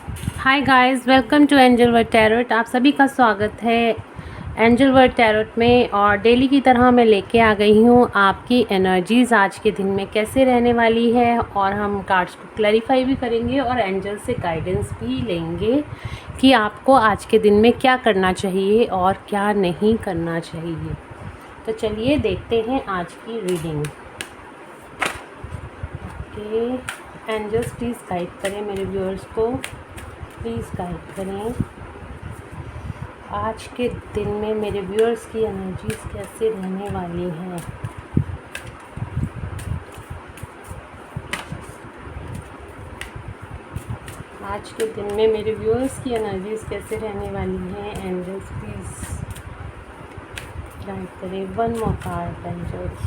Hi guys, welcome to angel word tarot. आप सभी का स्वागत है एंजल वर्ड टैरोट में। और डेली की तरह मैं लेके आ गई हूँ आपकी एनर्जीज़ आज के दिन में कैसे रहने वाली है, और हम कार्ड्स को क्लैरिफाई भी करेंगे और एंजल से गाइडेंस भी लेंगे कि आपको आज के दिन में क्या करना चाहिए और क्या नहीं करना चाहिए। तो चलिए देखते हैं आज की reading. Okay, angels please guide करें मेरे व्यूअर्स को, प्लीज़ गाइड करें आज के दिन में मेरे व्यूअर्स की एनर्जीज कैसे रहने वाली हैं। आज के दिन में मेरे व्यूअर्स की एनर्जीज कैसे रहने वाली हैं। एंजल्स प्लीज़ गाइड करें। One more card angels.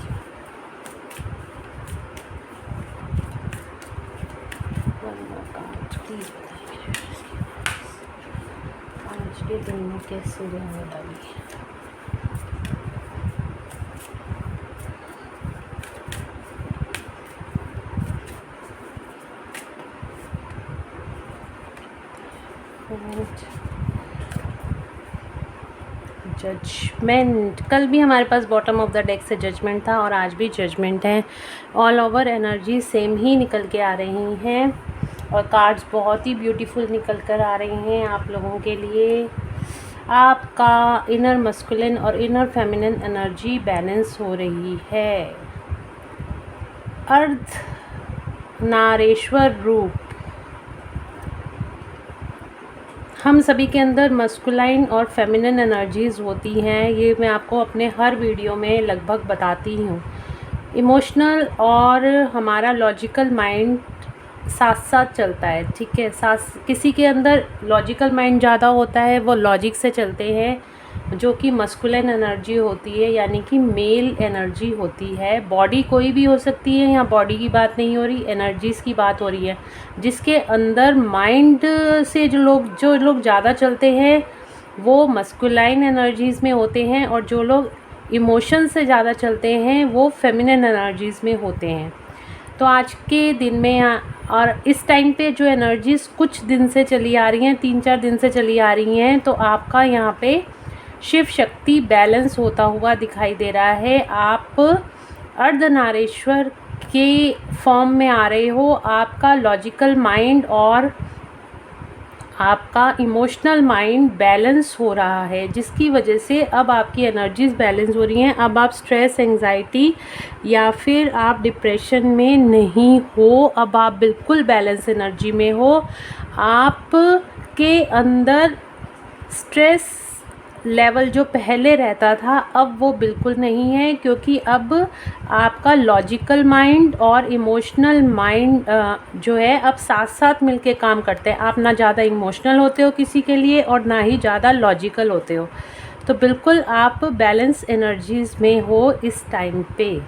One more card please बताएं मेरे व्यूअर्स की आज के दिन में कैसे रहने वाली है। जजमेंट। कल भी हमारे पास बॉटम ऑफ द डेक से जजमेंट था और आज भी जजमेंट है। ऑल ओवर एनर्जी सेम ही निकल के आ रही हैं और कार्ड्स बहुत ही ब्यूटीफुल निकल कर आ रही हैं आप लोगों के लिए। आपका इनर मस्कुलिन और इनर फेमिनिन एनर्जी बैलेंस हो रही है। अर्ध नारेश्वर रूप। हम सभी के अंदर मस्कुलाइन और फेमिनिन एनर्जीज़ होती हैं, ये मैं आपको अपने हर वीडियो में लगभग बताती हूँ। इमोशनल और हमारा लॉजिकल माइंड साथ साथ चलता है, ठीक है। किसी के अंदर लॉजिकल माइंड ज़्यादा होता है, वो लॉजिक से चलते हैं, जो कि मस्कुलिन एनर्जी होती है, यानी कि मेल एनर्जी होती है। बॉडी कोई भी हो सकती है, यहाँ बॉडी की बात नहीं हो रही, एनर्जीज़ की बात हो रही है। जिसके अंदर माइंड से जो लोग ज़्यादा चलते हैं वो मस्कुलाइन एनर्जीज़ में होते हैं, और जो लोग इमोशन से ज़्यादा चलते हैं वो फेमिनिन एनर्जीज़ में होते हैं। तो आज के दिन में और इस टाइम पे जो एनर्जीज़ कुछ दिन से चली आ रही हैं, 3-4 दिन से चली आ रही हैं, तो आपका यहाँ पे शिव शक्ति बैलेंस होता हुआ दिखाई दे रहा है। आप अर्धनारीश्वर के फॉर्म में आ रहे हो। आपका लॉजिकल माइंड और आपका इमोशनल माइंड बैलेंस हो रहा है, जिसकी वजह से अब आपकी एनर्जीज़ बैलेंस हो रही हैं। अब आप स्ट्रेस, एंजाइटी या फिर आप डिप्रेशन में नहीं हो, अब आप बिल्कुल बैलेंस एनर्जी में हो। आपके अंदर स्ट्रेस लेवल जो पहले रहता था अब वो बिल्कुल नहीं है, क्योंकि अब आपका लॉजिकल माइंड और इमोशनल माइंड जो है अब साथ साथ मिलके काम करते हैं। आप ना ज़्यादा इमोशनल होते हो किसी के लिए और ना ही ज़्यादा लॉजिकल होते हो, तो बिल्कुल आप बैलेंस एनर्जीज़ में हो इस टाइम पे।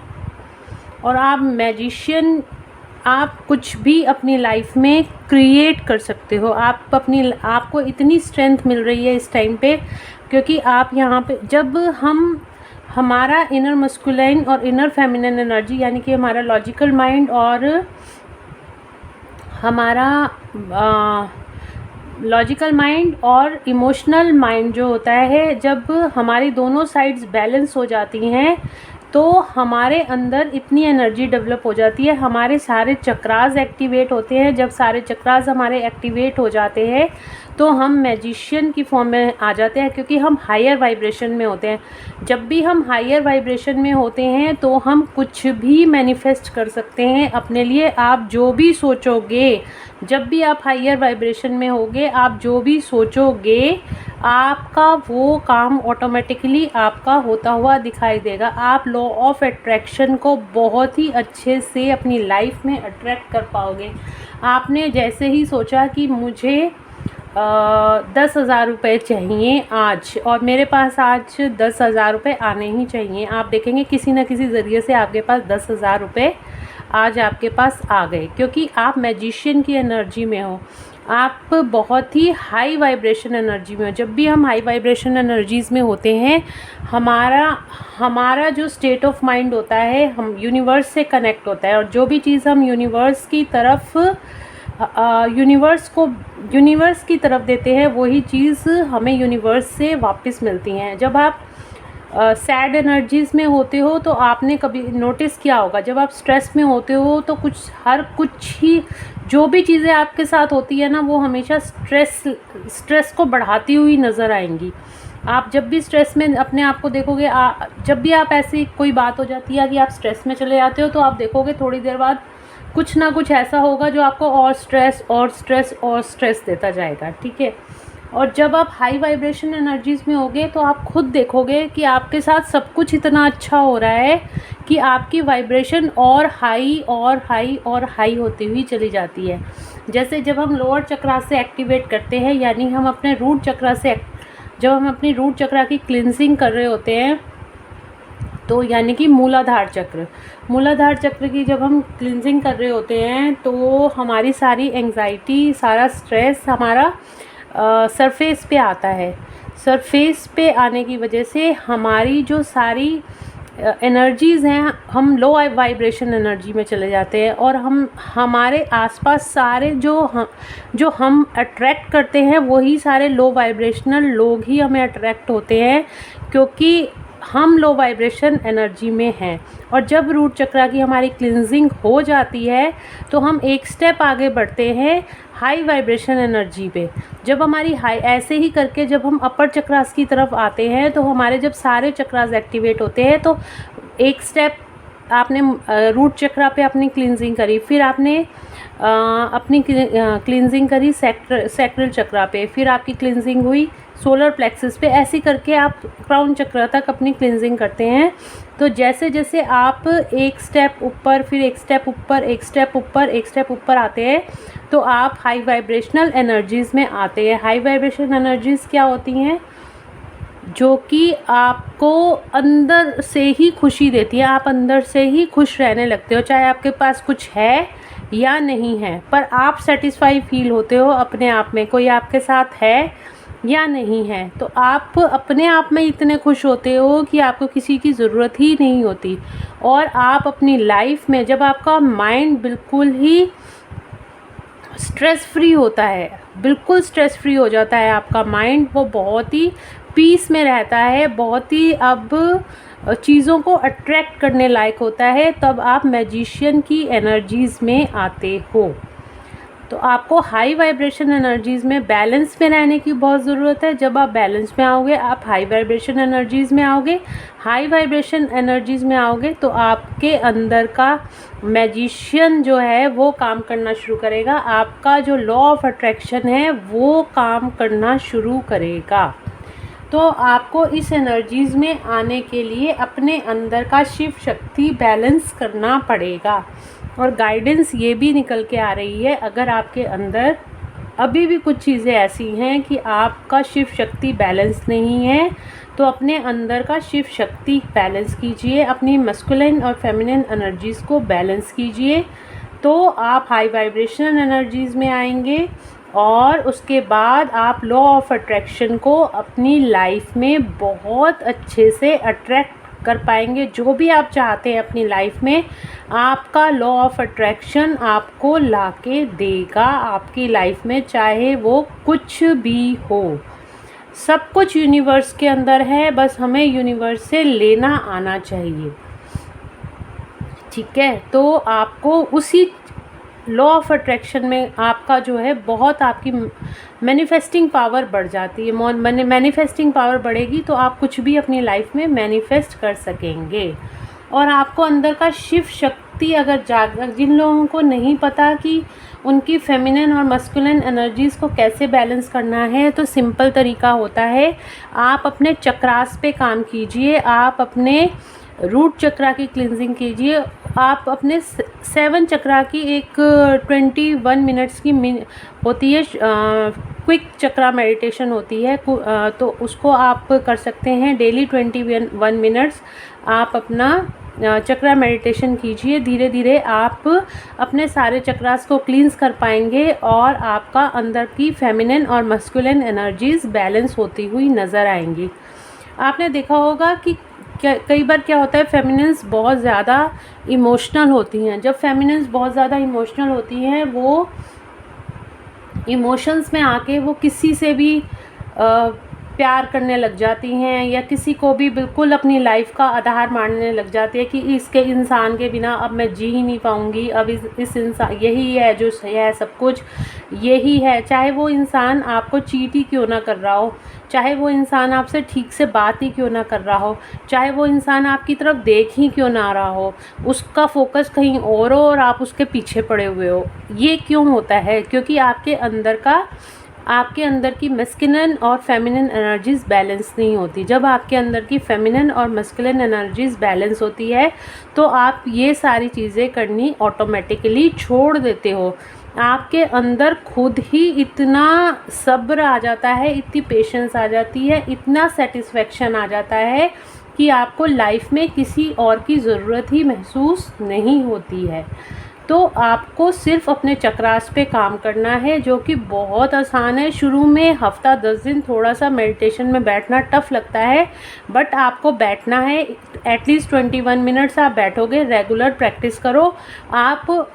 और आप मैजिशियन, आप कुछ भी अपनी लाइफ में क्रिएट कर सकते हो। आपको इतनी स्ट्रेंथ मिल रही है इस टाइम पे, क्योंकि आप यहाँ पे जब हमारा इनर मस्कुलाइन और इनर फेमिनिन एनर्जी, यानी कि हमारा लॉजिकल माइंड और हमारा लॉजिकल माइंड और इमोशनल माइंड जो होता है, जब हमारी दोनों साइड्स बैलेंस हो जाती हैं तो हमारे अंदर इतनी एनर्जी डेवलप हो जाती है, हमारे सारे चक्रास एक्टिवेट होते हैं। जब सारे चक्रास हमारे एक्टिवेट हो जाते हैं तो हम मैजिशियन की फॉर्म में आ जाते हैं, क्योंकि हम हायर वाइब्रेशन में होते हैं। जब भी हम हायर वाइब्रेशन में होते हैं तो हम कुछ भी मैनिफेस्ट कर सकते हैं अपने लिए। आप जो भी सोचोगे, जब भी आप हायर वाइब्रेशन में होगे, आप जो भी सोचोगे आपका वो काम ऑटोमेटिकली आपका होता हुआ दिखाई देगा। आप लॉ ऑफ अट्रैक्शन को बहुत ही अच्छे से अपनी लाइफ में अट्रैक्ट कर पाओगे। आपने जैसे ही सोचा कि मुझे 10,000 रुपये चाहिए आज, और मेरे पास आज 10,000 रुपये आने ही चाहिए, आप देखेंगे किसी न किसी ज़रिए से आपके पास 10,000 रुपये आज आपके पास आ गए, क्योंकि आप मैजिशियन की एनर्जी में हो। आप बहुत ही हाई वाइब्रेशन एनर्जी में हो। जब भी हम हाई वाइब्रेशन एनर्जीज़ में होते हैं, हमारा जो स्टेट ऑफ माइंड होता है, हम यूनिवर्स से कनेक्ट होता है, और जो भी चीज़ हम यूनिवर्स की तरफ यूनिवर्स की तरफ देते हैं, वही चीज़ हमें यूनिवर्स से वापस मिलती हैं। जब आप सैड एनर्जीज़ में होते हो तो आपने कभी नोटिस किया होगा, जब आप स्ट्रेस में होते हो तो कुछ ही जो भी चीज़ें आपके साथ होती है ना, वो हमेशा स्ट्रेस को बढ़ाती हुई नज़र आएंगी। आप जब भी स्ट्रेस में अपने आप को देखोगे, जब भी आप ऐसी कोई बात हो जाती है कि आप स्ट्रेस में चले जाते हो, तो आप देखोगे थोड़ी देर बाद कुछ ना कुछ ऐसा होगा जो आपको और स्ट्रेस और स्ट्रेस और स्ट्रेस देता जाएगा, ठीक है। और जब आप हाई वाइब्रेशन एनर्जीज़ में होगे तो आप खुद देखोगे कि आपके साथ सब कुछ इतना अच्छा हो रहा है कि आपकी वाइब्रेशन और हाई और हाई और हाई होती हुई चली जाती है। जैसे जब हम लोअर चक्रा से एक्टिवेट करते हैं, यानी हम अपने रूट चक्रा से जब हम अपनी रूट चक्रा की क्लिनजिंग कर रहे होते हैं, तो यानी कि मूलाधार चक्र की जब हम क्लिनजिंग कर रहे होते हैं तो हमारी सारी एंग्जाइटी, सारा स्ट्रेस हमारा सरफेस पे आता है। सरफेस पे आने की वजह से हमारी जो सारी एनर्जीज़ हैं, हम लो वाइब्रेशन एनर्जी में चले जाते हैं, और हमारे आसपास सारे जो हम अट्रैक्ट करते हैं, वही सारे लो वाइब्रेशनल लोग ही हमें अट्रैक्ट होते हैं, क्योंकि हम लो वाइब्रेशन एनर्जी में हैं। और जब रूट चक्रा की हमारी क्लिनजिंग हो जाती है तो हम एक स्टेप आगे बढ़ते हैं हाई वाइब्रेशन एनर्जी पे। जब हमारी हाई ऐसे ही करके जब हम अपर चक्रास की तरफ आते हैं तो हमारे जब सारे चक्रास एक्टिवेट होते हैं, तो एक स्टेप आपने रूट चक्रा पे अपनी क्लिनजिंग करी, फिर आपने अपनी क्लिनजिंग करी सैक्रल चक्रा पे, फिर आपकी क्लिनजिंग हुई सोलर प्लेक्सस पे। ऐसे करके आप क्राउन चक्र तक अपनी क्लिनजिंग करते हैं। तो जैसे जैसे आप एक स्टेप ऊपर, फिर एक स्टेप ऊपर, एक स्टेप ऊपर, एक स्टेप ऊपर आते हैं, तो आप हाई वाइब्रेशनल एनर्जीज़ में आते हैं। हाई वाइब्रेशन एनर्जीज़ क्या होती हैं? जो कि आपको अंदर से ही खुशी देती है, आप अंदर से ही खुश रहने लगते हो, चाहे आपके पास कुछ है या नहीं है, पर आप सेटिस्फाई फील होते हो अपने आप में, कोई आपके साथ है या नहीं है, तो आप अपने आप में इतने खुश होते हो कि आपको किसी की ज़रूरत ही नहीं होती। और आप अपनी लाइफ में जब आपका माइंड बिल्कुल ही स्ट्रेस फ्री होता है, बिल्कुल स्ट्रेस फ्री हो जाता है आपका माइंड, वो बहुत ही पीस में रहता है, बहुत ही अब चीज़ों को अट्रैक्ट करने लायक होता है, तब आप मैजिशियन की एनर्जीज़ में आते हो। तो आपको हाई वाइब्रेशन एनर्जीज़ में बैलेंस में रहने की बहुत ज़रूरत है। जब आप बैलेंस में आओगे, आप हाई वाइब्रेशन एनर्जीज़ में आओगे। हाई वाइब्रेशन एनर्जीज़ में आओगे तो आपके अंदर का मैजिशियन जो है वो काम करना शुरू करेगा, आपका जो लॉ ऑफ अट्रैक्शन है वो काम करना शुरू करेगा। तो आपको इस एनर्जीज़ में आने के लिए अपने अंदर का शिव शक्ति बैलेंस करना पड़ेगा। और गाइडेंस ये भी निकल के आ रही है, अगर आपके अंदर अभी भी कुछ चीज़ें ऐसी हैं कि आपका शिव शक्ति बैलेंस नहीं है, तो अपने अंदर का शिव शक्ति बैलेंस कीजिए, अपनी मस्कुलिन और फेमिनिन एनर्जीज़ को बैलेंस कीजिए, तो आप हाई वाइब्रेशनल एनर्जीज़ में आएंगे। और उसके बाद आप लॉ ऑफ अट्रैक्शन को अपनी लाइफ में बहुत अच्छे से अट्रैक्ट कर पाएंगे। जो भी आप चाहते हैं अपनी लाइफ में, आपका लॉ ऑफ अट्रैक्शन आपको लाके देगा आपकी लाइफ में, चाहे वो कुछ भी हो। सब कुछ यूनिवर्स के अंदर है, बस हमें यूनिवर्स से लेना आना चाहिए, ठीक है। तो आपको उसी लॉ ऑफ अट्रैक्शन में आपका जो है बहुत आपकी मैनिफेस्टिंग पावर बढ़ जाती है। मैनिफेस्टिंग पावर बढ़ेगी तो आप कुछ भी अपनी लाइफ में मैनिफेस्ट कर सकेंगे। और आपको अंदर का शिव शक्ति अगर जिन लोगों को नहीं पता कि उनकी फेमिनिन और मस्कुलिन एनर्जीज़ को कैसे बैलेंस करना है, तो सिंपल तरीका होता है, आप अपने चक्रास पे काम कीजिए, आप अपने रूट चक्रा की क्लिनजिंग कीजिए, आप अपने 7 चक्रा की एक 21 मिनट्स की होती है क्विक चक्रा मेडिटेशन होती है, तो उसको आप कर सकते हैं डेली 21 मिनट्स। आप अपना चक्रा मेडिटेशन कीजिए, धीरे धीरे आप अपने सारे चक्रास को क्लींस कर पाएंगे और आपका अंदर की फेमिनिन और मस्कुलिन एनर्जीज़ बैलेंस होती हुई नज़र आएंगी। आपने देखा होगा कि कई बार क्या होता है, फेमिनिन्स बहुत ज़्यादा इमोशनल होती हैं। जब फेमिनिन्स बहुत ज़्यादा इमोशनल होती हैं, वो इमोशंस में आके वो किसी से भी प्यार करने लग जाती हैं, या किसी को भी बिल्कुल अपनी लाइफ का आधार मानने लग जाती है कि इसके इंसान के बिना अब मैं जी ही नहीं पाऊँगी, अब इस इंसान यही है जो है, सब कुछ यही है। चाहे वो इंसान आपको चीट ही क्यों ना कर रहा हो, चाहे वो इंसान आपसे ठीक से बात ही क्यों ना कर रहा हो, चाहे वो इंसान आपकी तरफ देख ही क्यों ना रहा हो, उसका फोकस कहीं और हो और आप उसके पीछे पड़े हुए हो। ये क्यों होता है? क्योंकि आपके अंदर की मैस्कुलिन और फेमिनिन एनर्जीज़ बैलेंस नहीं होती। जब आपके अंदर की फेमिनिन और मैस्कुलिन एनर्जीज़ बैलेंस होती है तो आप ये सारी चीज़ें करनी ऑटोमेटिकली छोड़ देते हो। आपके अंदर खुद ही इतना सब्र आ जाता है, इतनी पेशेंस आ जाती है, इतना सेटिस्फेक्शन आ जाता है कि आपको लाइफ में किसी और की ज़रूरत ही महसूस नहीं होती है। तो आपको सिर्फ अपने चक्रास पे काम करना है, जो कि बहुत आसान है। शुरू में हफ्ता 10 दिन थोड़ा सा मेडिटेशन में बैठना टफ़ लगता है, बट आपको बैठना है। एटलीस्ट 21 मिनट्स आप बैठोगे, रेगुलर प्रैक्टिस करो, आप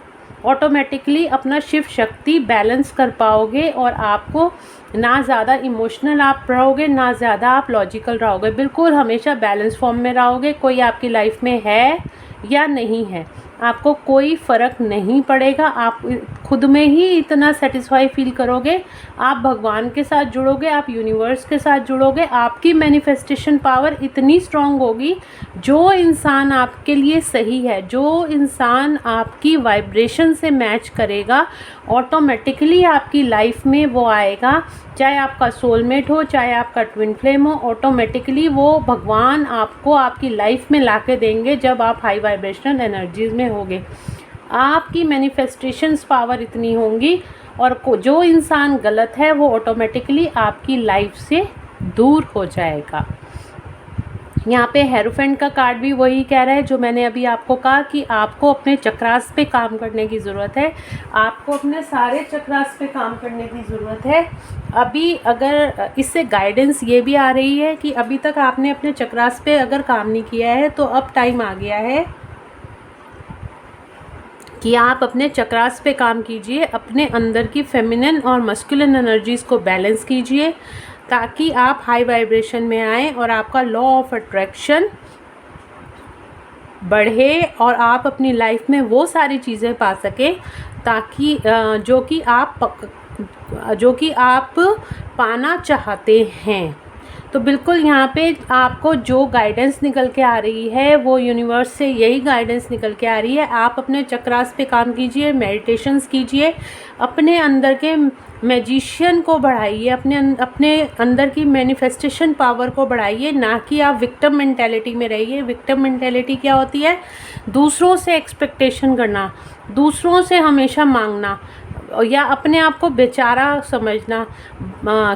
ऑटोमेटिकली अपना शिव शक्ति बैलेंस कर पाओगे और आपको ना ज़्यादा इमोशनल आप रहोगे, ना ज़्यादा आप लॉजिकल रहोगे, बिल्कुल हमेशा बैलेंस फॉर्म में रहोगे। कोई आपकी लाइफ में है या नहीं है, आपको कोई फ़र्क नहीं पड़ेगा। आप खुद में ही इतना सेटिस्फाई फील करोगे, आप भगवान के साथ जुड़ोगे, आप यूनिवर्स के साथ जुड़ोगे, आपकी मैनिफेस्टेशन पावर इतनी स्ट्रॉन्ग होगी। जो इंसान आपके लिए सही है, जो इंसान आपकी वाइब्रेशन से मैच करेगा, ऑटोमेटिकली आपकी लाइफ में वो आएगा। चाहे आपका सोलमेट हो, चाहे आपका ट्विन फ्लेम हो, ऑटोमेटिकली वो भगवान आपको आपकी लाइफ में लाके देंगे जब आप हाई वाइब्रेशनल एनर्जीज़ में होगे। आपकी मैनिफेस्टेशंस पावर इतनी होंगी और जो इंसान गलत है वो ऑटोमेटिकली आपकी लाइफ से दूर हो जाएगा। यहाँ पे हेरोफेंट का कार्ड भी वही कह रहा है जो मैंने अभी आपको कहा कि आपको अपने चक्रास पे काम करने की ज़रूरत है, आपको अपने सारे चक्रास पे काम करने की ज़रूरत है। अभी अगर इससे गाइडेंस ये भी आ रही है कि अभी तक आपने अपने चक्रास पे अगर काम नहीं किया है तो अब टाइम आ गया है कि आप अपने चक्रास पे काम कीजिए, अपने अंदर की फेमिनिन और मस्कुलिन एनर्जीज़ को बैलेंस कीजिए ताकि आप हाई वाइब्रेशन में आएँ और आपका लॉ ऑफ अट्रैक्शन बढ़े और आप अपनी लाइफ में वो सारी चीज़ें पा सकें ताकि जो कि आप पाना चाहते हैं। तो बिल्कुल यहाँ पे आपको जो गाइडेंस निकल के आ रही है वो यूनिवर्स से यही गाइडेंस निकल के आ रही है। आप अपने चक्रास पे काम कीजिए, मेडिटेशंस कीजिए, अपने अंदर के मैजिशियन को बढ़ाइए, अपने अंदर की मैनिफेस्टेशन पावर को बढ़ाइए, ना कि आप विक्टिम मेंटालिटी में रहिए। विक्टिम मेंटालिटी क्या होती है? दूसरों से एक्सपेक्टेशन करना, दूसरों से हमेशा मांगना या अपने आप को बेचारा समझना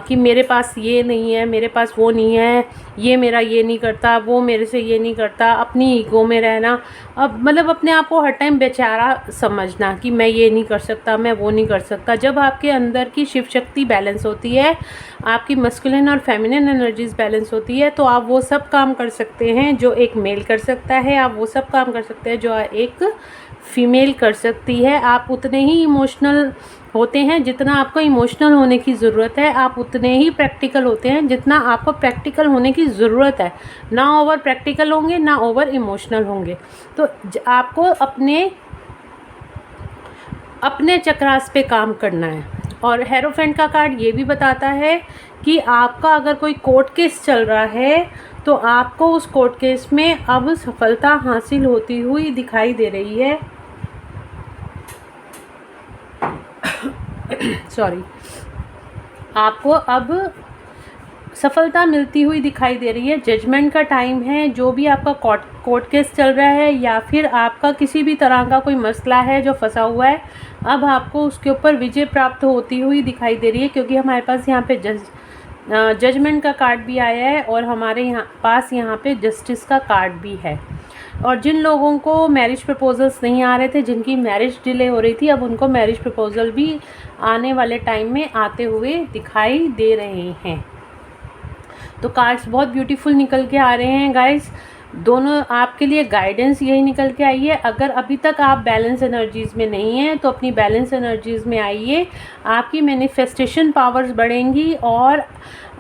कि मेरे पास ये नहीं है, मेरे पास वो नहीं है, ये मेरा ये नहीं करता, वो मेरे से ये नहीं करता, अपनी ईगो में रहना। अब मतलब अपने आप को हर टाइम बेचारा समझना कि मैं ये नहीं कर सकता, मैं वो नहीं कर सकता। जब आपके अंदर की शिव शक्ति बैलेंस होती है, आपकी मस्कुलिन और फेमिनिन एनर्जीज बैलेंस होती है, तो आप वो सब काम कर सकते हैं जो एक मेल कर सकता है, आप वो सब काम कर सकते हैं जो एक फीमेल कर सकती है। आप उतने ही इमोशनल होते हैं जितना आपको इमोशनल होने की ज़रूरत है, आप उतने ही प्रैक्टिकल होते हैं जितना आपको प्रैक्टिकल होने की ज़रूरत है। ना ओवर प्रैक्टिकल होंगे, ना ओवर इमोशनल होंगे। तो आपको अपने चक्रास पे काम करना है। और हेरोफेंट का कार्ड ये भी बताता है कि आपका अगर कोई कोर्ट केस चल रहा है तो आपको उस कोर्ट केस में अब सफलता हासिल होती हुई दिखाई दे रही है। सॉरी, आपको अब सफलता मिलती हुई दिखाई दे रही है। जजमेंट का टाइम है। जो भी आपका कोर्ट केस चल रहा है या फिर आपका किसी भी तरह का कोई मसला है जो फंसा हुआ है, अब आपको उसके ऊपर विजय प्राप्त होती हुई दिखाई दे रही है, क्योंकि हमारे पास यहाँ पे जजमेंट का कार्ड भी आया है और हमारे यहाँ पे जस्टिस का कार्ड भी है। और जिन लोगों को मैरिज प्रपोजल्स नहीं आ रहे थे, जिनकी मैरिज डिले हो रही थी, अब उनको मैरिज प्रपोजल भी आने वाले टाइम में आते हुए दिखाई दे रहे हैं। तो कार्ड्स बहुत ब्यूटीफुल निकल के आ रहे हैं गाइस। दोनों आपके लिए गाइडेंस यही निकल के आई है। अगर अभी तक आप बैलेंस एनर्जीज़ में नहीं हैं तो अपनी बैलेंस एनर्जीज़ में आइए, आपकी मैनिफेस्टेशन पावर्स बढ़ेंगी और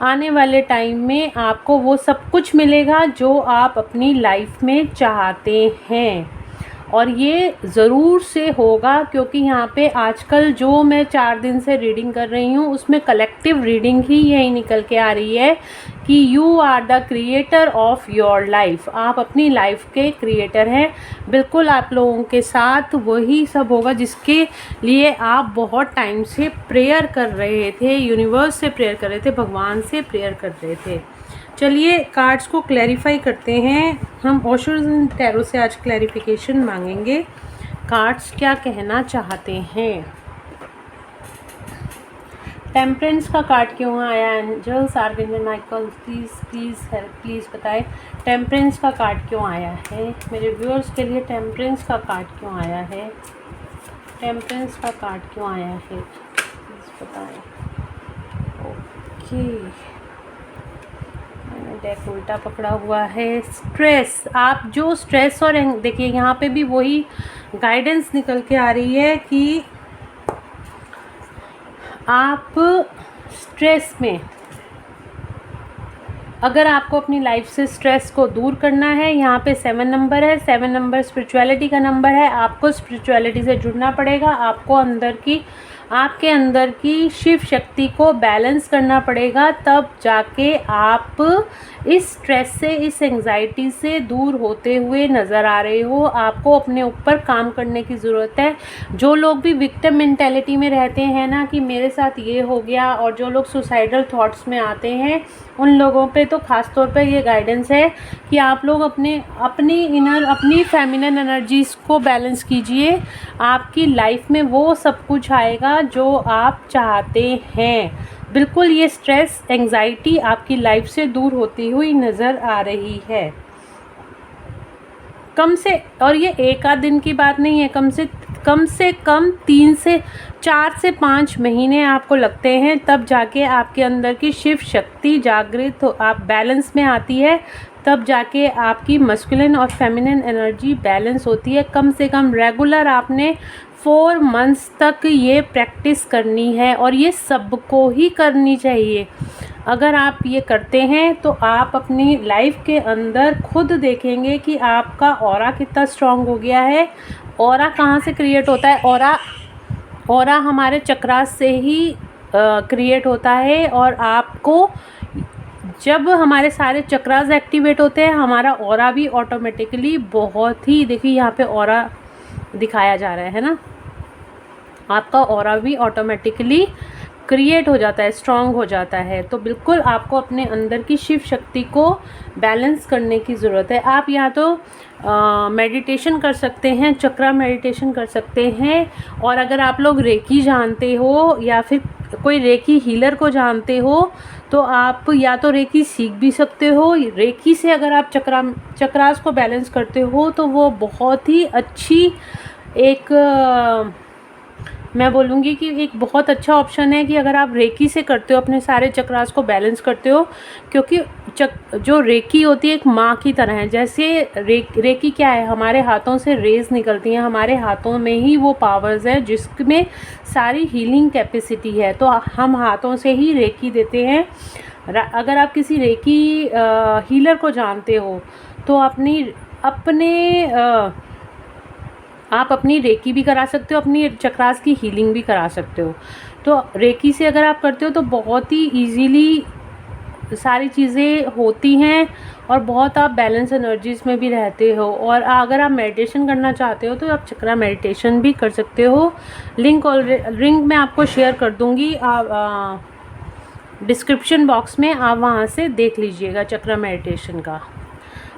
आने वाले टाइम में आपको वो सब कुछ मिलेगा जो आप अपनी लाइफ में चाहते हैं। और ये ज़रूर से होगा, क्योंकि यहाँ पे आजकल जो मैं 4 दिन से रीडिंग कर रही हूँ उसमें कलेक्टिव रीडिंग ही यही निकल के आ रही है कि you are the creator of your life. आप अपनी लाइफ के क्रिएटर हैं। बिल्कुल आप लोगों के साथ वही सब होगा जिसके लिए आप बहुत टाइम से प्रेयर कर रहे थे, यूनिवर्स से प्रेयर कर रहे थे, भगवान से प्रेयर कर रहे थे। चलिए कार्ड्स को क्लैरिफाई करते हैं। हम ओशो टैरो से आज क्लैरिफिकेशन मांगेंगे, कार्ड्स क्या कहना चाहते हैं। टेम्परेंस का कार्ड क्यों आया? Angels, archangel Michael, please help, please बताएं टेम्परेंस का कार्ड क्यों आया है मेरे व्यूअर्स के लिए। टेम्परेंस का कार्ड क्यों आया है? टेम्परेंस का कार्ड क्यों आया है, प्लीज़ बताएं। ओके, डेक उल्टा पकड़ा हुआ है। स्ट्रेस, आप जो स्ट्रेस और देखिए यहाँ पे भी वही गाइडेंस निकल के आ रही है कि आप स्ट्रेस में, अगर आपको अपनी लाइफ से स्ट्रेस को दूर करना है, यहाँ पे 7 नंबर है। 7 नंबर स्पिरिचुअलिटी का नंबर है। आपको स्पिरिचुअलिटी से जुड़ना पड़ेगा। आपको आपके अंदर की शिव शक्ति को बैलेंस करना पड़ेगा, तब जाके आप इस स्ट्रेस से, इस एंग्जाइटी से दूर होते हुए नज़र आ रहे हो। आपको अपने ऊपर काम करने की ज़रूरत है। जो लोग भी विक्टिम मेंटेलिटी में रहते हैं ना कि मेरे साथ ये हो गया, और जो लोग सुसाइडल थॉट्स में आते हैं, उन लोगों पे तो ख़ास तौर पे ये गाइडेंस है कि आप लोग अपनी फेमिनिन एनर्जीज़ को बैलेंस कीजिए। आपकी लाइफ में वो सब कुछ आएगा जो आप चाहते हैं। बिल्कुल ये स्ट्रेस, एंग्जाइटी आपकी लाइफ से दूर होती हुई नज़र आ रही है। कम से, और ये एक आध दिन की बात नहीं है, कम से कम 4 से 5 महीने आपको लगते हैं, तब जाके आपके अंदर की शिव शक्ति जागृत हो, आप बैलेंस में आती है, तब जाके आपकी मस्कुलिन और फेमिनिन एनर्जी बैलेंस होती है। कम से कम रेगुलर आपने 4 मंथ्स तक ये प्रैक्टिस करनी है, और ये सबको ही करनी चाहिए। अगर आप ये करते हैं तो आप अपनी लाइफ के अंदर खुद देखेंगे कि आपका ऑरा कितना स्ट्रॉन्ग हो गया है। ऑरा कहाँ से क्रिएट होता है? ऑरा हमारे चक्रास से ही क्रिएट होता है, और आपको जब हमारे सारे चक्रास एक्टिवेट होते हैं, हमारा ऑरा भी ऑटोमेटिकली बहुत ही, देखिए यहाँ पे ऑरा दिखाया जा रहा है ना, आपका ऑरा भी ऑटोमेटिकली क्रिएट हो जाता है, स्ट्रॉन्ग हो जाता है। तो बिल्कुल आपको अपने अंदर की शिव शक्ति को बैलेंस करने की ज़रूरत है। आप या तो मेडिटेशन कर सकते हैं, चक्रा मेडिटेशन कर सकते हैं, और अगर आप लोग रेकी जानते हो या फिर कोई रेकी हीलर को जानते हो तो आप या तो रेकी सीख भी सकते हो। रेकी से अगर आप चक्रास को बैलेंस करते हो तो वो बहुत ही अच्छी एक मैं बोलूँगी कि एक बहुत अच्छा ऑप्शन है कि अगर आप रेकी से करते हो, अपने सारे चक्रास को बैलेंस करते हो, क्योंकि जो रेकी होती है एक माँ की तरह है। जैसे रेकी क्या है, हमारे हाथों से रेज़ निकलती हैं, हमारे हाथों में ही वो पावर्स है जिसमें सारी हीलिंग कैपेसिटी है, तो हम हाथों से ही रेकी देते हैं। अगर आप किसी रेकी हीलर को जानते हो तो आप अपनी रेकी भी करा सकते हो, अपनी चक्रास की हीलिंग भी करा सकते हो। तो रेकी से अगर आप करते हो तो बहुत ही इजीली सारी चीज़ें होती हैं, और बहुत आप बैलेंस एनर्जीज़ में भी रहते हो। और अगर आप मेडिटेशन करना चाहते हो तो आप चक्रा मेडिटेशन भी कर सकते हो। लिंक मैं आपको शेयर कर दूँगी, आप डिस्क्रिप्शन बॉक्स में, आप वहाँ से देख लीजिएगा चक्रा मेडिटेशन का।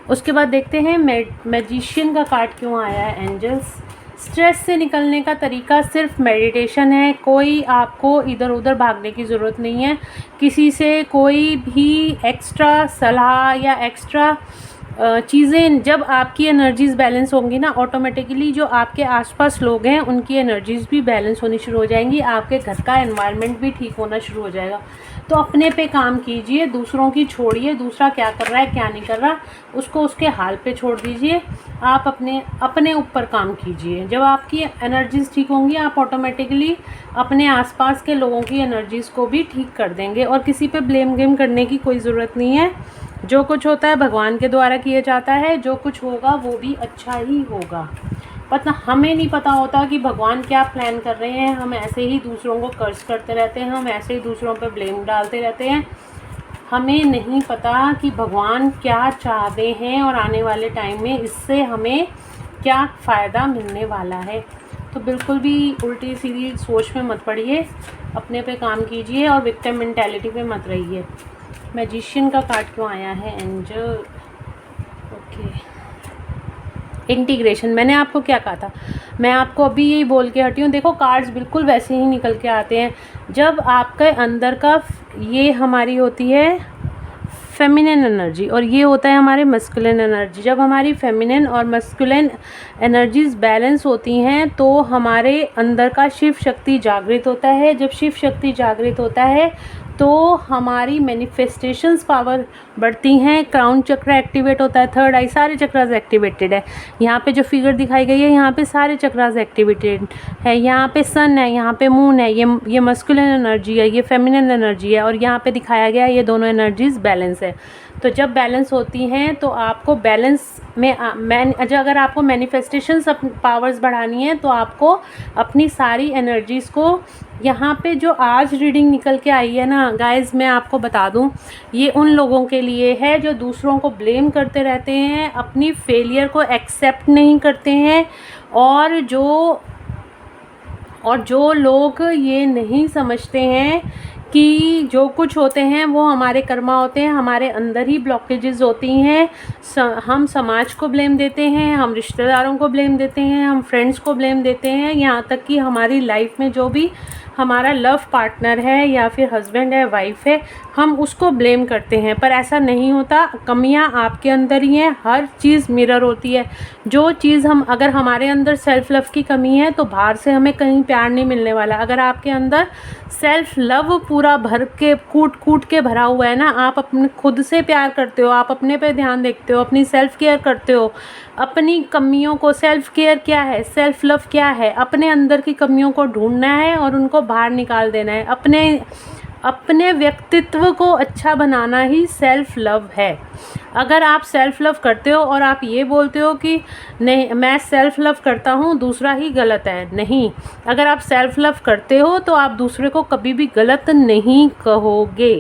उसके बाद देखते हैं मैजिशियन का कार्ड क्यों आया है एंजल्स। स्ट्रेस से निकलने का तरीका सिर्फ मेडिटेशन है। कोई आपको इधर उधर भागने की ज़रूरत नहीं है। किसी से कोई भी एक्स्ट्रा सलाह या एक्स्ट्रा चीज़ें, जब आपकी एनर्जीज़ बैलेंस होंगी ना, ऑटोमेटिकली जो आपके आसपास लोग हैं उनकी एनर्जीज़ भी बैलेंस होनी शुरू हो जाएंगी, आपके घर का एनवायरनमेंट भी ठीक होना शुरू हो जाएगा। तो अपने पे काम कीजिए, दूसरों की छोड़िए, दूसरा क्या कर रहा है क्या नहीं कर रहा उसको उसके हाल पे छोड़ दीजिए, आप अपने ऊपर काम कीजिए। जब आपकी एनर्जीज़ ठीक होंगी आप ऑटोमेटिकली अपने आसपास के लोगों की एनर्जीज़ को भी ठीक कर देंगे। और किसी पे ब्लेम गेम करने की कोई ज़रूरत नहीं है, जो कुछ होता है भगवान के द्वारा किया जाता है, जो कुछ होगा वो भी अच्छा ही होगा। पता हमें नहीं पता होता कि भगवान क्या प्लान कर रहे हैं, हम ऐसे ही दूसरों को कर्ज करते रहते हैं, हम ऐसे ही दूसरों पर ब्लेम डालते रहते हैं। हमें नहीं पता कि भगवान क्या चाहते हैं और आने वाले टाइम में इससे हमें क्या फ़ायदा मिलने वाला है। तो बिल्कुल भी उल्टी सीधी सोच में मत पड़िए, अपने पे काम कीजिए और विक्टिम मेंटालिटी पे मत रहिए। मैजिशियन का कार्ड क्यों आया है? Angel, okay, integration. मैंने आपको क्या कहा था, मैं आपको अभी यही बोल के हटी हूँ। देखो कार्ड्स बिल्कुल वैसे ही निकल के आते हैं। जब आपके अंदर का, ये हमारी होती है फेमिनिन एनर्जी और ये होता है हमारे मस्कुलिन एनर्जी। जब हमारी फेमिनिन और मस्कुलिन एनर्जीज बैलेंस होती हैं तो हमारे अंदर का शिव शक्ति जागृत होता है। जब शिव शक्ति जागृत होता है तो हमारी मैनिफेस्टेशंस पावर बढ़ती हैं, क्राउन चक्र एक्टिवेट होता है, थर्ड आई, सारे चक्रास एक्टिवेटेड है। यहाँ पे जो फिगर दिखाई गई है यहाँ पे सारे चक्रास एक्टिवेटेड है। यहाँ पे सन है, यहाँ पे मून है, ये मस्कुलिन एनर्जी है, ये फेमिनिन एनर्जी है, और यहाँ पे दिखाया गया ये दोनों एनर्जीज बैलेंस है। तो जब बैलेंस होती हैं तो आपको बैलेंस में अगर आपको मैनिफेस्टेशन पावर्स बढ़ानी है तो आपको अपनी सारी एनर्जीज़ को, यहाँ पे जो आज रीडिंग निकल के आई है ना गाइस, मैं आपको बता दूँ ये उन लोगों के लिए है जो दूसरों को ब्लेम करते रहते हैं, अपनी फेलियर को एक्सेप्ट नहीं करते हैं, और जो लोग ये नहीं समझते हैं कि जो कुछ होते हैं वो हमारे कर्मा होते हैं, हमारे अंदर ही ब्लॉकेजेस होती हैं। हम समाज को ब्लेम देते हैं, हम रिश्तेदारों को ब्लेम देते हैं, हम फ्रेंड्स को ब्लेम देते हैं, यहाँ तक कि हमारी लाइफ में जो भी हमारा लव पार्टनर है या फिर हस्बैंड है, वाइफ है, हम उसको ब्लेम करते हैं। पर ऐसा नहीं होता, कमियां आपके अंदर ही हैं, हर चीज़ मिरर होती है। जो चीज़ अगर हमारे अंदर सेल्फ़ लव की कमी है तो बाहर से हमें कहीं प्यार नहीं मिलने वाला। अगर आपके अंदर सेल्फ़ लव पूरा भर के कूट के भरा हुआ है ना, आप अपने खुद से प्यार करते हो, आप अपने पे ध्यान देखते हो, अपनी सेल्फ़ केयर करते हो, अपनी कमियों को, सेल्फ़ केयर क्या है, सेल्फ़ लव क्या है, अपने अंदर की कमियों को ढूंढना है और उनको बाहर निकाल देना है। अपने व्यक्तित्व को अच्छा बनाना ही सेल्फ़ लव है। अगर आप सेल्फ़ लव करते हो और आप ये बोलते हो कि नहीं मैं सेल्फ़ लव करता हूँ, दूसरा ही गलत है, नहीं। अगर आप सेल्फ़ लव करते हो तो आप दूसरे को कभी भी गलत नहीं कहोगे।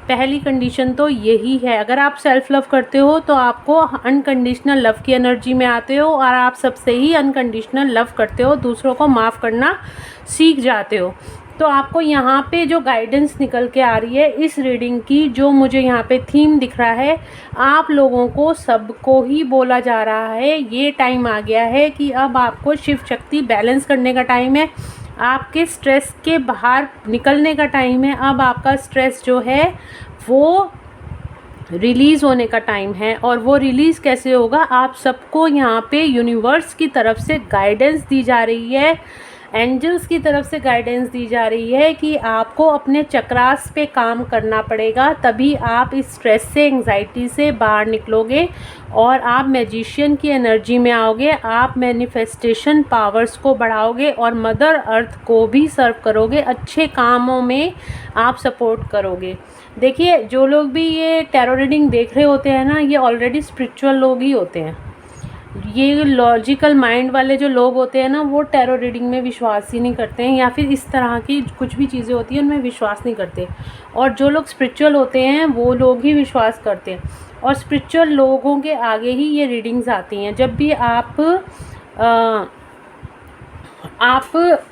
पहली कंडीशन तो यही है। अगर आप सेल्फ़ लव करते हो तो आपको अनकंडीशनल लव की एनर्जी में आते हो और आप सबसे ही अनकंडीशनल लव करते हो, दूसरों को माफ़ करना सीख जाते हो। तो आपको यहाँ पे जो गाइडेंस निकल के आ रही है इस रीडिंग की, जो मुझे यहाँ पे थीम दिख रहा है, आप लोगों को सबको ही बोला जा रहा है ये टाइम आ गया है कि अब आपको शिव शक्ति बैलेंस करने का टाइम है, आपके स्ट्रेस के बाहर निकलने का टाइम है। अब आपका स्ट्रेस जो है वो रिलीज़ होने का टाइम है। और वो रिलीज़ कैसे होगा, आप सबको यहाँ पे यूनिवर्स की तरफ से गाइडेंस दी जा रही है, एंजल्स की तरफ से गाइडेंस दी जा रही है कि आपको अपने चक्रास पे काम करना पड़ेगा, तभी आप इस स्ट्रेस से, एंग्जाइटी से बाहर निकलोगे और आप मैजिशियन की एनर्जी में आओगे, आप मैनिफेस्टेशन पावर्स को बढ़ाओगे और मदर अर्थ को भी सर्व करोगे, अच्छे कामों में आप सपोर्ट करोगे। देखिए जो लोग भी ये टैरो रीडिंग देख रहे होते हैं ना, ये ऑलरेडी स्पिरिचुअल लोग ही होते हैं। ये लॉजिकल माइंड वाले जो लोग होते हैं ना, वो टैरो रीडिंग में विश्वास ही नहीं करते हैं, या फिर इस तरह की कुछ भी चीज़ें होती हैं उनमें विश्वास नहीं करते। और जो लोग स्पिरिचुअल होते हैं वो लोग ही विश्वास करते हैं, और स्पिरिचुअल लोगों के आगे ही ये रीडिंग्स आती हैं। जब भी आप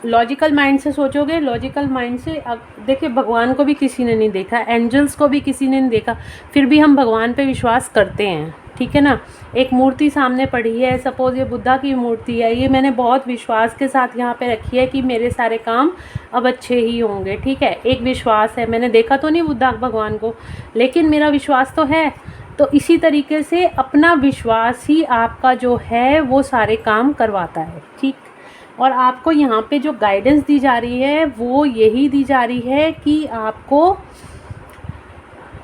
लॉजिकल माइंड से सोचोगे, लॉजिकल माइंड से देखिए भगवान को भी किसी ने नहीं देखा, एंजल्स को भी किसी ने नहीं देखा, फिर भी हम भगवान पे विश्वास करते हैं, ठीक है ना। एक मूर्ति सामने पड़ी है, सपोज़ ये बुद्धा की मूर्ति है, ये मैंने बहुत विश्वास के साथ यहाँ पे रखी है कि मेरे सारे काम अब अच्छे ही होंगे, ठीक है। एक विश्वास है, मैंने देखा तो नहीं बुद्धा भगवान को, लेकिन मेरा विश्वास तो है। तो इसी तरीके से अपना विश्वास ही आपका जो है वो सारे काम करवाता है, ठीक। और आपको यहाँ पे जो गाइडेंस दी जा रही है वो यही दी जा रही है कि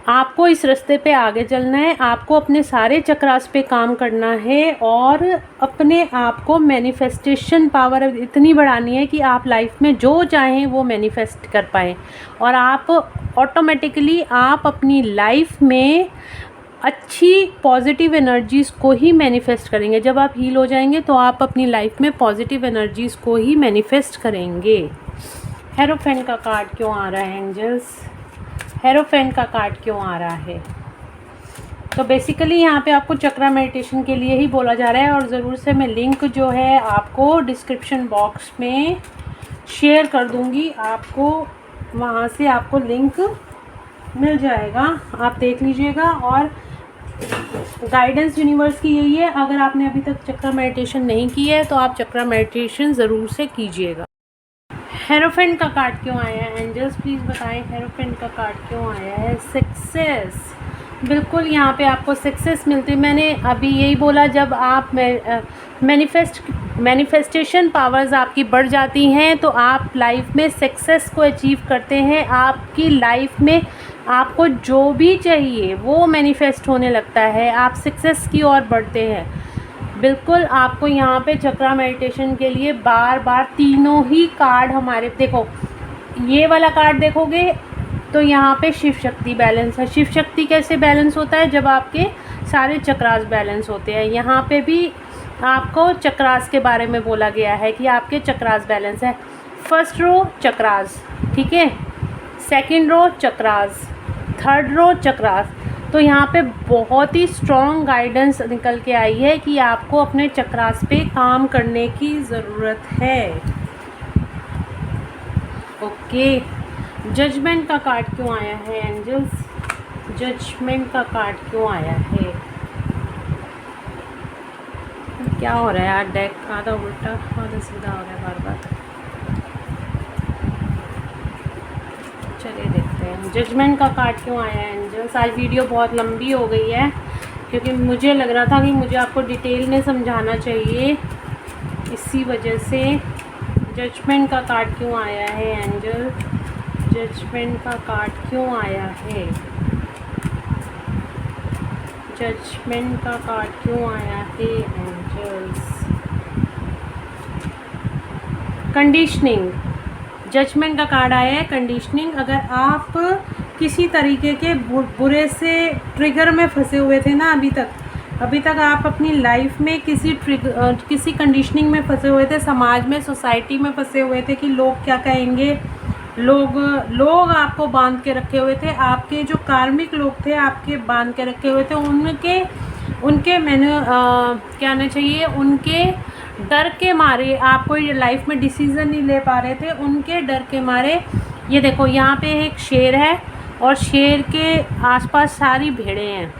आपको इस रास्ते पे आगे चलना है, आपको अपने सारे चक्रास पे काम करना है और अपने आप को मैनिफेस्टेशन पावर इतनी बढ़ानी है कि आप लाइफ में जो चाहें वो मैनिफेस्ट कर पाएँ और आप ऑटोमेटिकली आप अपनी लाइफ में अच्छी पॉजिटिव एनर्जीज़ को ही मैनिफेस्ट करेंगे। जब आप हील हो जाएंगे तो आप अपनी लाइफ में पॉजिटिव एनर्जीज़ को ही मैनिफेस्ट करेंगे। हेरोफेंट का कार्ड क्यों आ रहा है एंजल्स? हेरोफेंट का कार्ड क्यों आ रहा है? तो बेसिकली यहाँ पे आपको चक्रा मेडिटेशन के लिए ही बोला जा रहा है और ज़रूर से मैं लिंक जो है आपको डिस्क्रिप्शन बॉक्स में शेयर कर दूँगी, आपको वहाँ से आपको लिंक मिल जाएगा, आप देख लीजिएगा। और गाइडेंस यूनिवर्स की यही है, अगर आपने अभी तक चक्रा मेडिटेशन नहीं की है तो आप चक्रा मेडिटेशन ज़रूर से कीजिएगा। हेरोफेंट का कार्ड क्यों आया है एंजल्स? प्लीज़ बताएं हेरोफेंट का कार्ड क्यों आया है? सक्सेस, बिल्कुल यहाँ पे आपको सक्सेस मिलती है। मैंने अभी यही बोला, जब आप मैनिफेस्टेशन पावर्स आपकी बढ़ जाती हैं तो आप लाइफ में सक्सेस को अचीव करते हैं। आपकी लाइफ में आपको जो भी चाहिए वो मैनिफेस्ट होने लगता है, आप सक्सेस की ओर बढ़ते हैं। बिल्कुल आपको यहाँ पे चक्रा मेडिटेशन के लिए बार बार तीनों ही कार्ड हमारे, देखो ये वाला कार्ड देखोगे तो यहाँ पे शिव शक्ति बैलेंस है। शिव शक्ति कैसे बैलेंस होता है? जब आपके सारे चक्रास बैलेंस होते हैं। यहाँ पे भी आपको चक्रास के बारे में बोला गया है कि आपके चक्रास बैलेंस है। फर्स्ट रो चक्रास, ठीक है, second row chakras, third row chakras. तो यहाँ पे बहुत ही स्ट्रॉन्ग गाइडेंस निकल के आई है कि आपको अपने चक्रास पे काम करने की ज़रूरत है। ओके, जजमेंट का कार्ड क्यों आया है एंजल्स? जजमेंट का कार्ड क्यों आया है? क्या हो रहा है यार? डेक आधा उल्टा आधा सीधा हो रहा है बार बार। चलिए देखते हैं जजमेंट का कार्ड क्यों आया है एंजल्स। आज वीडियो बहुत लंबी हो गई है क्योंकि मुझे लग रहा था कि मुझे आपको डिटेल में समझाना चाहिए, इसी वजह से। जजमेंट का कार्ड क्यों आया है एंजल? जजमेंट का कार्ड क्यों आया है? जजमेंट का कार्ड क्यों आया है एंजल्स? कंडीशनिंग, जजमेंट का कार्ड आया है कंडीशनिंग। अगर आप किसी तरीके के बुरे से ट्रिगर में फंसे हुए थे ना अभी तक आप अपनी लाइफ में किसी कंडीशनिंग में फंसे हुए थे, समाज में, सोसाइटी में फंसे हुए थे कि लोग क्या कहेंगे, लोग आपको बांध के रखे हुए थे। आपके जो कार्मिक लोग थे आपके बांध के रखे हुए थे, उनके क्या ना चाहिए, उनके डर के मारे आप कोई लाइफ में डिसीज़न नहीं ले पा रहे थे, उनके डर के मारे। ये देखो यहाँ पे एक शेर है और शेर के आसपास सारी भेड़ें हैं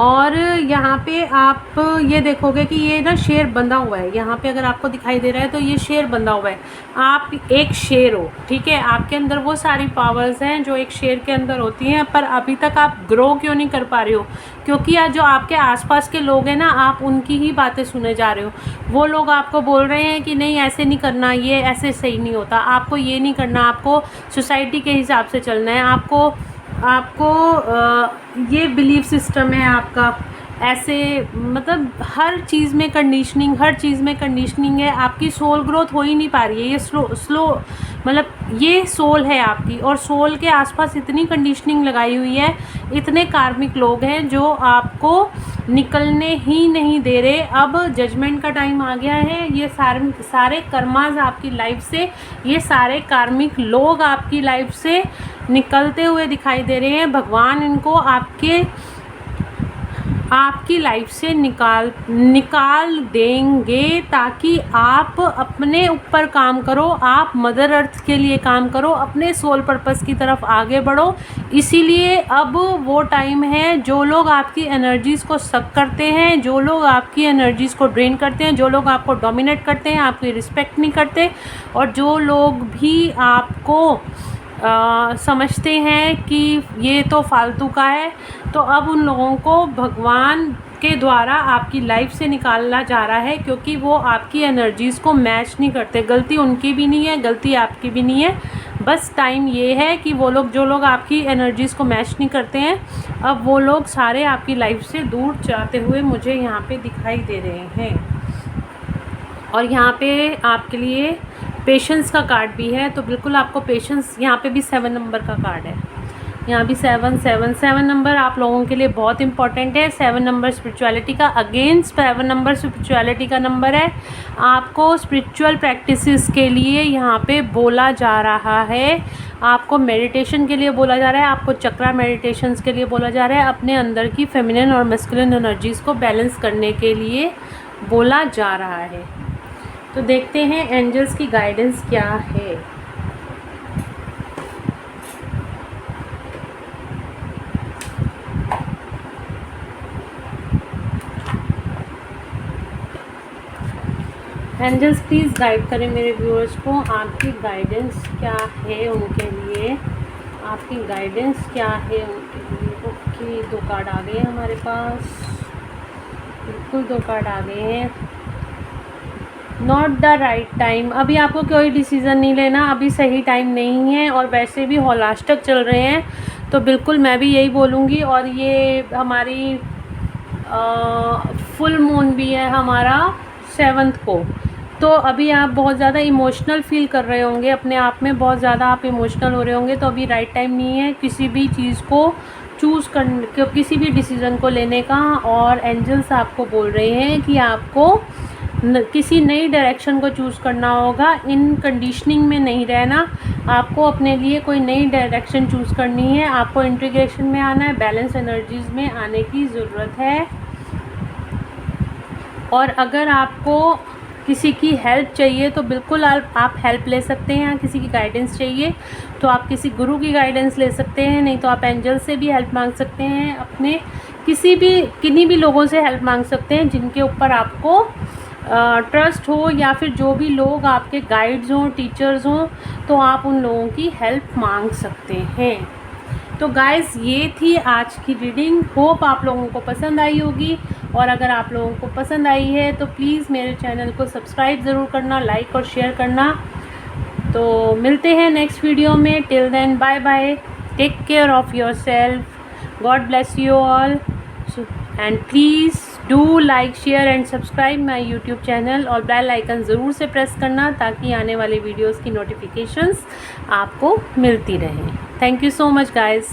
और यहाँ पे आप ये देखोगे कि ये ना शेर बंधा हुआ है। यहाँ पे अगर आपको दिखाई दे रहा है तो ये शेर बंधा हुआ है। आप एक शेर हो, ठीक है, आपके अंदर वो सारी पावर्स हैं जो एक शेर के अंदर होती हैं, पर अभी तक आप ग्रो क्यों नहीं कर पा रहे हो? क्योंकि आज जो आपके आसपास के लोग हैं ना, आप उनकी ही बातें सुने जा रहे हो। वो लोग आपको बोल रहे हैं कि नहीं ऐसे नहीं करना, ये ऐसे सही नहीं होता, आपको ये नहीं करना, आपको सोसाइटी के हिसाब से चलना है, आपको ये बिलीफ सिस्टम है आपका, ऐसे मतलब हर चीज़ में कंडीशनिंग है। आपकी सोल ग्रोथ हो ही नहीं पा रही है। ये स्लो मतलब ये सोल है आपकी, और सोल के आसपास इतनी कंडीशनिंग लगाई हुई है, इतने कार्मिक लोग हैं जो आपको निकलने ही नहीं दे रहे। अब जजमेंट का टाइम आ गया है। ये सारे कर्मास आपकी लाइफ से, ये सारे कार्मिक लोग आपकी लाइफ से निकलते हुए दिखाई दे रहे हैं। भगवान इनको आपकी लाइफ से निकाल देंगे ताकि आप अपने ऊपर काम करो, आप मदर अर्थ के लिए काम करो, अपने सोल पर्पस की तरफ आगे बढ़ो। इसीलिए अब वो टाइम है, जो लोग आपकी एनर्जीज़ को सक करते हैं, जो लोग आपकी एनर्जीज़ को ड्रेन करते हैं, जो लोग आपको डोमिनेट करते हैं, आपकी रिस्पेक्ट नहीं करते, और जो लोग भी आपको समझते हैं कि ये तो फालतू का है, तो अब उन लोगों को भगवान के द्वारा आपकी लाइफ से निकाला जा रहा है, क्योंकि वो आपकी एनर्जीज़ को मैच नहीं करते। गलती उनकी भी नहीं है, गलती आपकी भी नहीं है, बस टाइम ये है कि वो लोग, जो लोग आपकी एनर्जीज़ को मैच नहीं करते हैं, अब वो लोग सारे आपकी लाइफ से दूर जाते हुए मुझे यहाँ पे दिखाई दे रहे हैं। और यहाँ पे आपके लिए पेशेंस का कार्ड भी है, तो बिल्कुल आपको पेशेंस, यहाँ पे भी 7 नंबर का कार्ड है, यहाँ भी 7 नंबर आप लोगों के लिए बहुत इंपॉर्टेंट है। 7 नंबर स्पिरिचुअलिटी का, अगेंस्ट 7 नंबर स्पिरिचुअलिटी का नंबर है। आपको स्पिरिचुअल प्रैक्टिसेस के लिए यहाँ पे बोला जा रहा है, आपको मेडिटेशन के लिए बोला जा रहा है, आपको चक्रा मेडिटेशंस के लिए बोला जा रहा है, अपने अंदर की फेमिनिन और मैस्कुलिन एनर्जीज़ को बैलेंस करने के लिए बोला जा रहा है। तो देखते हैं एंजल्स की गाइडेंस क्या है। एंजल्स प्लीज़ गाइड करें मेरे व्यूअर्स को, आपकी गाइडेंस क्या है उनके लिए, आपकी गाइडेंस क्या है उनके लिए। ओके, 2 कार्ड आ गए हमारे पास, बिल्कुल 2 कार्ड आ गए हैं। नॉट द राइट टाइम, अभी आपको कोई डिसीज़न नहीं लेना, अभी सही टाइम नहीं है, और वैसे भी होलाष्टक चल रहे हैं, तो बिल्कुल मैं भी यही बोलूँगी। और ये हमारी फुल मून भी है हमारा 7th को, तो अभी आप बहुत ज़्यादा इमोशनल फील कर रहे होंगे, अपने आप में बहुत ज़्यादा आप इमोशनल हो रहे होंगे, तो अभी राइट टाइम नहीं है किसी भी चीज़ को चूज़ करने, किसी भी डिसीज़न को लेने का। और एंजल्स आपको बोल रहे हैं कि आपको किसी नई डायरेक्शन को चूज़ करना होगा, इन कंडीशनिंग में नहीं रहना, आपको अपने लिए कोई नई डायरेक्शन चूज़ करनी है, आपको इंटीग्रेशन में आना है, बैलेंस एनर्जीज़ में आने की ज़रूरत है। और अगर आपको किसी की हेल्प चाहिए तो बिल्कुल आप हेल्प ले सकते हैं, किसी की गाइडेंस चाहिए तो आप किसी गुरु की गाइडेंस ले सकते हैं, नहीं तो आप एंजल से भी हेल्प मांग सकते हैं, अपने किन्हीं भी लोगों से हेल्प मांग सकते हैं जिनके ऊपर आपको ट्रस्ट हो, या फिर जो भी लोग आपके गाइड्स हों, टीचर्स हों, तो आप उन लोगों की हेल्प मांग सकते हैं। तो गाइज़, ये थी आज की रीडिंग, होप आप लोगों को पसंद आई होगी, और अगर आप लोगों को पसंद आई है तो प्लीज़ मेरे चैनल को सब्सक्राइब ज़रूर करना, लाइक और शेयर करना। तो मिलते हैं नेक्स्ट वीडियो में, till then bye bye, take care of yourself, God bless you all, and please do like, share and subscribe my YouTube channel, और बेल आइकन ज़रूर से प्रेस करना ताकि आने वाले वीडियोज़ की नोटिफिकेशंस आपको मिलती रहें। Thank you so much guys.